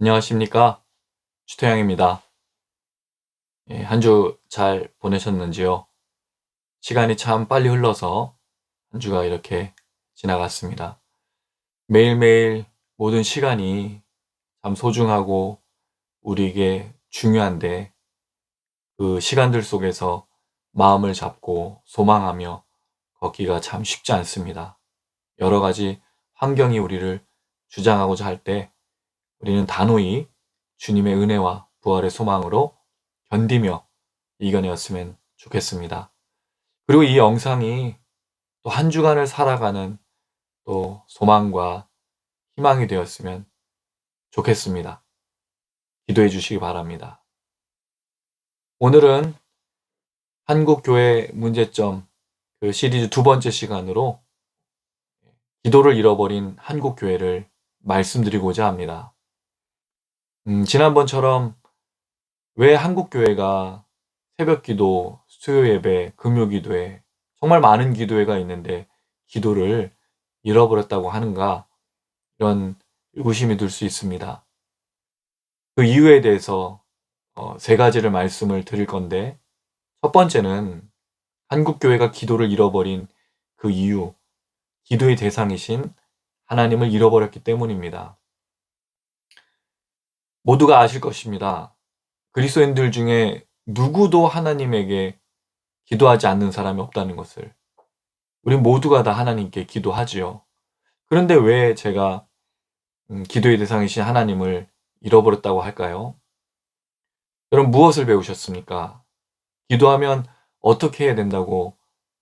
안녕하십니까? 주태양입니다. 한 주 잘 보내셨는지요? 시간이 참 빨리 흘러서 한 주가 이렇게 지나갔습니다. 매일매일 모든 시간이 참 소중하고 우리에게 중요한데 그 시간들 속에서 마음을 잡고 소망하며 걷기가 참 쉽지 않습니다. 여러 가지 환경이 우리를 주장하고자 할 때 우리는 단호히 주님의 은혜와 부활의 소망으로 견디며 이겨내었으면 좋겠습니다. 그리고 이 영상이 또 한 주간을 살아가는 또 소망과 희망이 되었으면 좋겠습니다. 기도해 주시기 바랍니다. 오늘은 한국교회 문제점 그 시리즈 두 번째 시간으로 기도를 잃어버린 한국교회를 말씀드리고자 합니다. 지난번처럼 왜 한국교회가 새벽기도, 수요예배, 금요기도회 정말 많은 기도회가 있는데 기도를 잃어버렸다고 하는가 이런 의구심이 들 수 있습니다. 그 이유에 대해서 세 가지를 말씀을 드릴 건데 첫 번째는 한국교회가 기도를 잃어버린 그 이유, 기도의 대상이신 하나님을 잃어버렸기 때문입니다. 모두가 아실 것입니다. 그리스도인들 중에 누구도 하나님에게 기도하지 않는 사람이 없다는 것을. 우리 모두가 다 하나님께 기도하지요. 그런데 왜 제가 기도의 대상이신 하나님을 잃어버렸다고 할까요? 여러분 무엇을 배우셨습니까? 기도하면 어떻게 해야 된다고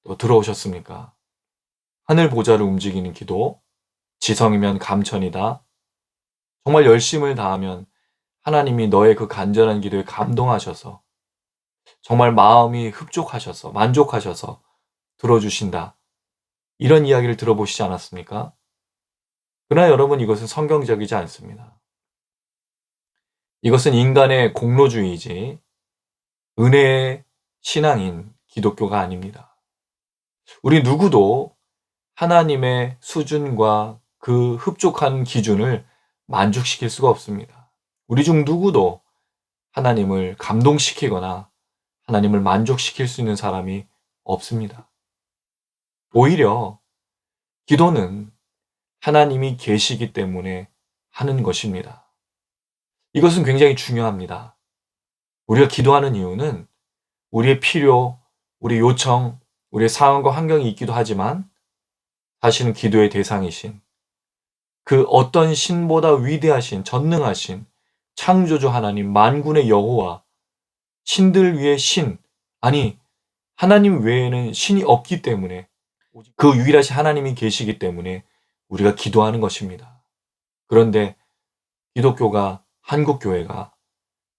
또 들어오셨습니까? 하늘 보좌를 움직이는 기도, 지성이면 감천이다. 정말 열심을 다하면 하나님이 너의 그 간절한 기도에 감동하셔서 정말 마음이 흡족하셔서 만족하셔서 들어주신다. 이런 이야기를 들어보시지 않았습니까? 그러나 여러분 이것은 성경적이지 않습니다. 이것은 인간의 공로주의이지 은혜의 신앙인 기독교가 아닙니다. 우리 누구도 하나님의 수준과 그 흡족한 기준을 만족시킬 수가 없습니다. 우리 중 누구도 하나님을 감동시키거나 하나님을 만족시킬 수 있는 사람이 없습니다. 오히려 기도는 하나님이 계시기 때문에 하는 것입니다. 이것은 굉장히 중요합니다. 우리가 기도하는 이유는 우리의 필요, 우리 요청, 우리의 상황과 환경이 있기도 하지만 사실은 기도의 대상이신 그 어떤 신보다 위대하신 전능하신 창조주 하나님 만군의 여호와 신들 위의 신 아니 하나님 외에는 신이 없기 때문에 그 유일하신 하나님이 계시기 때문에 우리가 기도하는 것입니다. 그런데 기독교가 한국교회가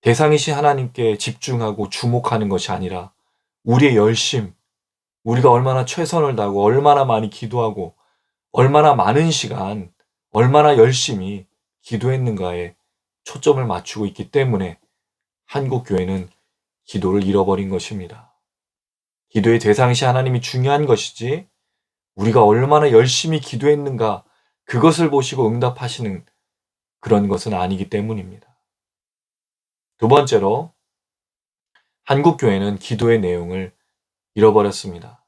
대상이신 하나님께 집중하고 주목하는 것이 아니라 우리의 열심, 우리가 얼마나 최선을 다하고 얼마나 많이 기도하고 얼마나 많은 시간, 얼마나 열심히 기도했는가에 초점을 맞추고 있기 때문에 한국교회는 기도를 잃어버린 것입니다. 기도의 대상이신 하나님이 중요한 것이지 우리가 얼마나 열심히 기도했는가 그것을 보시고 응답하시는 그런 것은 아니기 때문입니다. 두 번째로 한국교회는 기도의 내용을 잃어버렸습니다.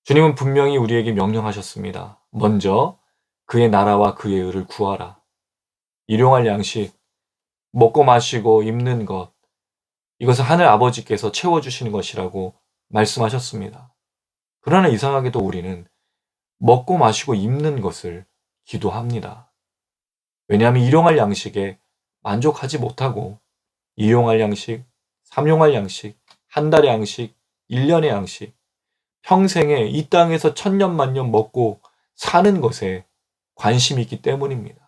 주님은 분명히 우리에게 명령하셨습니다. 먼저 그의 나라와 그의 의를 구하라. 일용할 양식, 먹고 마시고 입는 것, 이것은 하늘 아버지께서 채워주시는 것이라고 말씀하셨습니다. 그러나 이상하게도 우리는 먹고 마시고 입는 것을 기도합니다. 왜냐하면 일용할 양식에 만족하지 못하고 이용할 양식, 삼용할 양식, 한 달의 양식, 1년의 양식, 평생에 이 땅에서 천년만년 먹고 사는 것에 관심이 있기 때문입니다.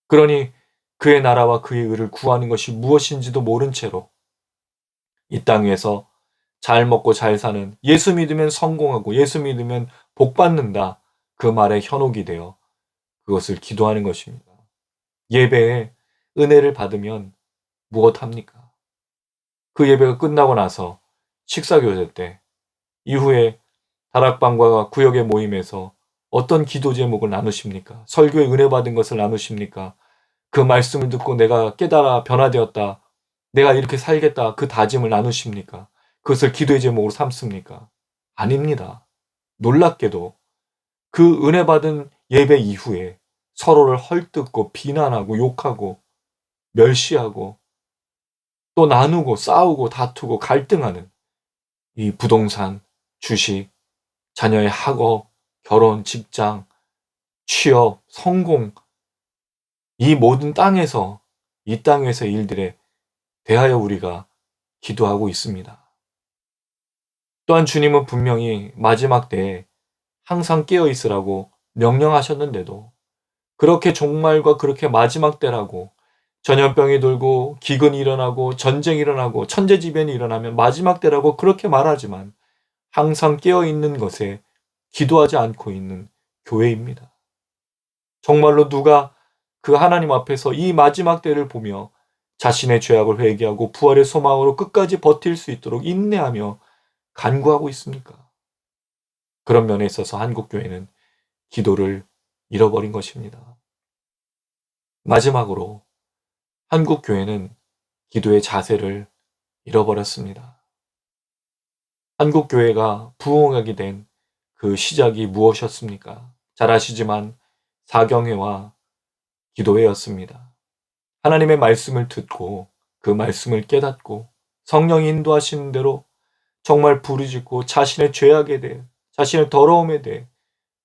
그러니 그의 나라와 그의 의를 구하는 것이 무엇인지도 모른 채로 이 땅 위에서 잘 먹고 잘 사는 예수 믿으면 성공하고 예수 믿으면 복 받는다. 그 말에 현혹이 되어 그것을 기도하는 것입니다. 예배에 은혜를 받으면 무엇합니까? 그 예배가 끝나고 나서 식사교제 때 이후에 다락방과 구역의 모임에서 어떤 기도 제목을 나누십니까? 설교에 은혜 받은 것을 나누십니까? 그 말씀을 듣고 내가 깨달아 변화되었다. 내가 이렇게 살겠다. 그 다짐을 나누십니까? 그것을 기도의 제목으로 삼습니까? 아닙니다. 놀랍게도 그 은혜 받은 예배 이후에 서로를 헐뜯고 비난하고 욕하고 멸시하고 또 나누고 싸우고 다투고 갈등하는 이 부동산, 주식, 자녀의 학업, 결혼, 직장, 취업, 성공, 이 모든 땅에서, 이 땅에서의 일들에 대하여 우리가 기도하고 있습니다. 또한 주님은 분명히 마지막 때에 항상 깨어 있으라고 명령하셨는데도 그렇게 종말과 그렇게 마지막 때라고 전염병이 돌고 기근이 일어나고 전쟁이 일어나고 천재지변이 일어나면 마지막 때라고 그렇게 말하지만 항상 깨어 있는 것에 기도하지 않고 있는 교회입니다. 정말로 누가 그 하나님 앞에서 이 마지막 때를 보며 자신의 죄악을 회개하고 부활의 소망으로 끝까지 버틸 수 있도록 인내하며 간구하고 있습니까? 그런 면에 있어서 한국교회는 기도를 잃어버린 것입니다. 마지막으로 한국교회는 기도의 자세를 잃어버렸습니다. 한국교회가 부흥하게 된 그 시작이 무엇이었습니까? 잘 아시지만 사경회와 기도회였습니다. 하나님의 말씀을 듣고 그 말씀을 깨닫고 성령이 인도하시는 대로 정말 부르짖고 자신의 죄악에 대해 자신의 더러움에 대해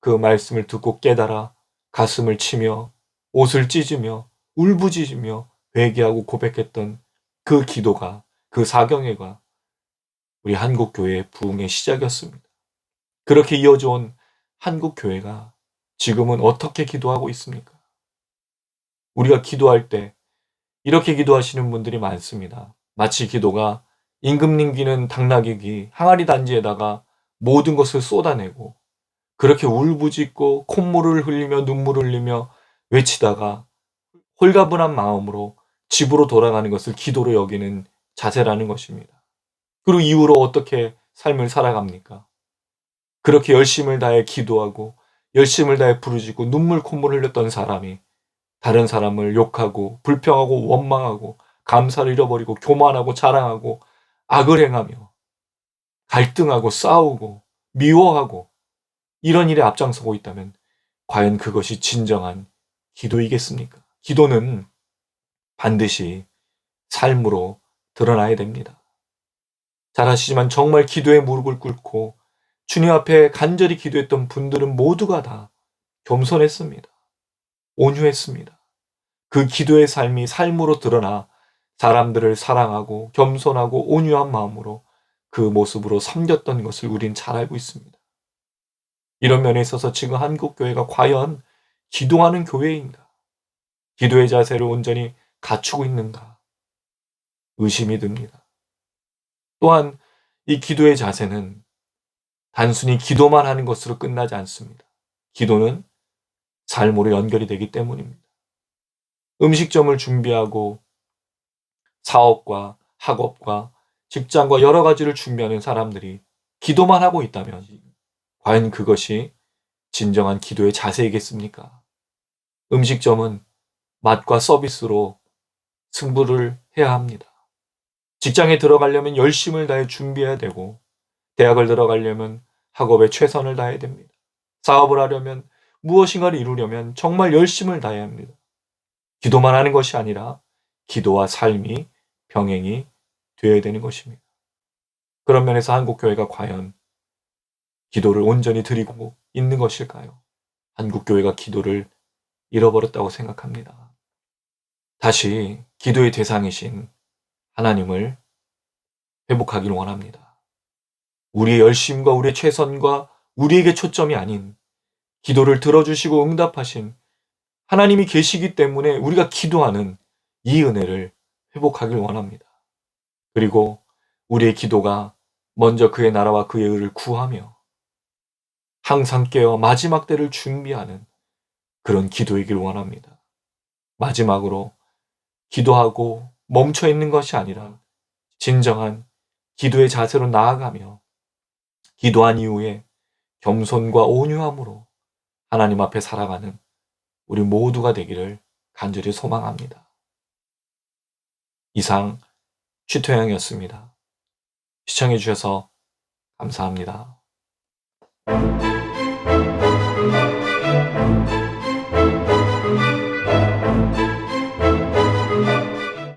그 말씀을 듣고 깨달아 가슴을 치며 옷을 찢으며 울부짖으며 회개하고 고백했던 그 기도가 그 사경회가 우리 한국교회의 부흥의 시작이었습니다. 그렇게 이어져 온 한국교회가 지금은 어떻게 기도하고 있습니까? 우리가 기도할 때 이렇게 기도하시는 분들이 많습니다. 마치 기도가 임금 귀는 당나귀 귀 항아리 단지에다가 모든 것을 쏟아내고 그렇게 울부짖고 콧물을 흘리며 눈물을 흘리며 외치다가 홀가분한 마음으로 집으로 돌아가는 것을 기도로 여기는 자세라는 것입니다. 그리고 이후로 어떻게 삶을 살아갑니까? 그렇게 열심을 다해 기도하고 열심을 다해 부르짖고 눈물 콧물 흘렸던 사람이 다른 사람을 욕하고 불평하고 원망하고 감사를 잃어버리고 교만하고 자랑하고 악을 행하며 갈등하고 싸우고 미워하고 이런 일에 앞장서고 있다면 과연 그것이 진정한 기도이겠습니까? 기도는 반드시 삶으로 드러나야 됩니다. 잘 아시지만 정말 기도에 무릎을 꿇고 주님 앞에 간절히 기도했던 분들은 모두가 다 겸손했습니다. 온유했습니다. 그 기도의 삶이 삶으로 드러나 사람들을 사랑하고 겸손하고 온유한 마음으로 그 모습으로 섬겼던 것을 우린 잘 알고 있습니다. 이런 면에 있어서 지금 한국교회가 과연 기도하는 교회인가? 기도의 자세를 온전히 갖추고 있는가? 의심이 듭니다. 또한 이 기도의 자세는 단순히 기도만 하는 것으로 끝나지 않습니다. 기도는 삶으로 연결이 되기 때문입니다. 음식점을 준비하고 사업과 학업과 직장과 여러 가지를 준비하는 사람들이 기도만 하고 있다면 과연 그것이 진정한 기도의 자세이겠습니까? 음식점은 맛과 서비스로 승부를 해야 합니다. 직장에 들어가려면 열심을 다해 준비해야 되고 대학을 들어가려면 학업에 최선을 다해야 됩니다. 사업을 하려면 무엇인가를 이루려면 정말 열심을 다해야 합니다. 기도만 하는 것이 아니라 기도와 삶이 병행이 되어야 되는 것입니다. 그런 면에서 한국교회가 과연 기도를 온전히 드리고 있는 것일까요? 한국교회가 기도를 잃어버렸다고 생각합니다. 다시 기도의 대상이신 하나님을 회복하기를 원합니다. 우리의 열심과 우리의 최선과 우리에게 초점이 아닌 기도를 들어주시고 응답하신 하나님이 계시기 때문에 우리가 기도하는 이 은혜를 회복하길 원합니다. 그리고 우리의 기도가 먼저 그의 나라와 그의 의를 구하며 항상 깨어 마지막 때를 준비하는 그런 기도이길 원합니다. 마지막으로 기도하고 멈춰 있는 것이 아니라 진정한 기도의 자세로 나아가며 기도한 이후에 겸손과 온유함으로 하나님 앞에 살아가는 우리 모두가 되기를 간절히 소망합니다. 이상 취토형이었습니다. 시청해 주셔서 감사합니다.